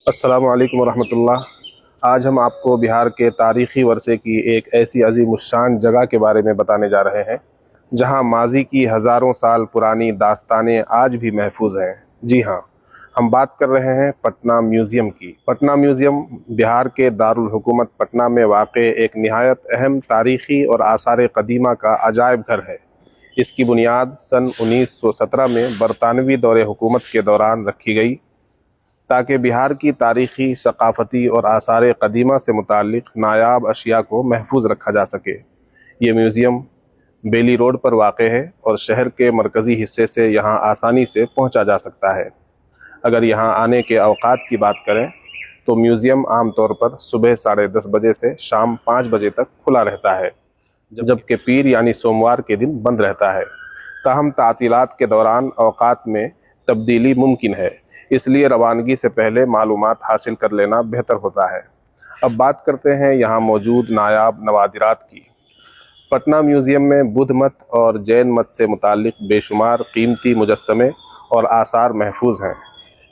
السلام علیکم ورحمۃ اللہ۔ آج ہم آپ کو بہار کے تاریخی ورثے کی ایک ایسی عظیم الشان جگہ کے بارے میں بتانے جا رہے ہیں جہاں ماضی کی ہزاروں سال پرانی داستانیں آج بھی محفوظ ہیں۔ جی ہاں، ہم بات کر رہے ہیں پٹنہ میوزیم کی۔ پٹنہ میوزیم بہار کے دارالحکومت پٹنہ میں واقع ایک نہایت اہم تاریخی اور آثار قدیمہ کا عجائب گھر ہے۔ اس کی بنیاد سن 1917 میں برطانوی دور حکومت کے دوران رکھی گئی تاکہ بہار کی تاریخی، ثقافتی اور آثار قدیمہ سے متعلق نایاب اشیاء کو محفوظ رکھا جا سکے۔ یہ میوزیم بیلی روڈ پر واقع ہے اور شہر کے مرکزی حصے سے یہاں آسانی سے پہنچا جا سکتا ہے۔ اگر یہاں آنے کے اوقات کی بات کریں تو میوزیم عام طور پر صبح 10:30 بجے سے شام 5 بجے تک کھلا رہتا ہے، جبکہ پیر یعنی سوموار کے دن بند رہتا ہے۔ تاہم تعطیلات کے دوران اوقات میں تبدیلی ممکن ہے، اس لیے روانگی سے پہلے معلومات حاصل کر لینا بہتر ہوتا ہے۔ اب بات کرتے ہیں یہاں موجود نایاب نوادرات کی۔ پٹنہ میوزیم میں بدھ مت اور جین مت سے متعلق بے شمار قیمتی مجسمے اور آثار محفوظ ہیں۔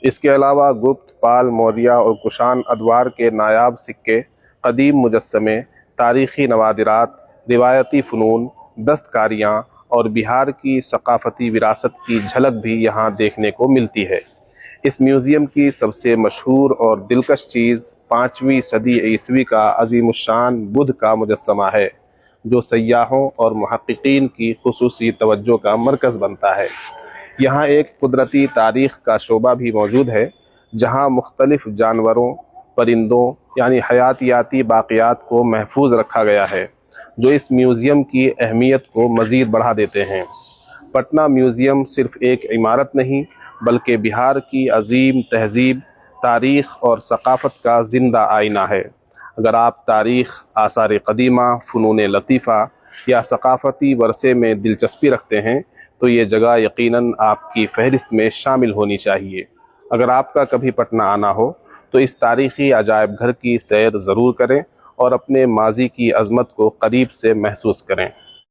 اس کے علاوہ گپت، پال، موریہ اور کشان ادوار کے نایاب سکے، قدیم مجسمے، تاریخی نوادرات، روایتی فنون، دستکاریاں اور بہار کی ثقافتی وراثت کی جھلک بھی یہاں دیکھنے کو ملتی ہے۔ اس میوزیم کی سب سے مشہور اور دلکش چیز 5ویں صدی عیسوی کا عظیم الشان بدھ کا مجسمہ ہے، جو سیاحوں اور محققین کی خصوصی توجہ کا مرکز بنتا ہے۔ یہاں ایک قدرتی تاریخ کا شعبہ بھی موجود ہے، جہاں مختلف جانوروں، پرندوں یعنی حیاتیاتی باقیات کو محفوظ رکھا گیا ہے، جو اس میوزیم کی اہمیت کو مزید بڑھا دیتے ہیں۔ پٹنہ میوزیم صرف ایک عمارت نہیں بلکہ بہار کی عظیم تہذیب، تاریخ اور ثقافت کا زندہ آئینہ ہے۔ اگر آپ تاریخ، آثار قدیمہ، فنون لطیفہ یا ثقافتی ورثے میں دلچسپی رکھتے ہیں تو یہ جگہ یقیناً آپ کی فہرست میں شامل ہونی چاہیے۔ اگر آپ کا کبھی پٹنہ آنا ہو تو اس تاریخی عجائب گھر کی سیر ضرور کریں اور اپنے ماضی کی عظمت کو قریب سے محسوس کریں۔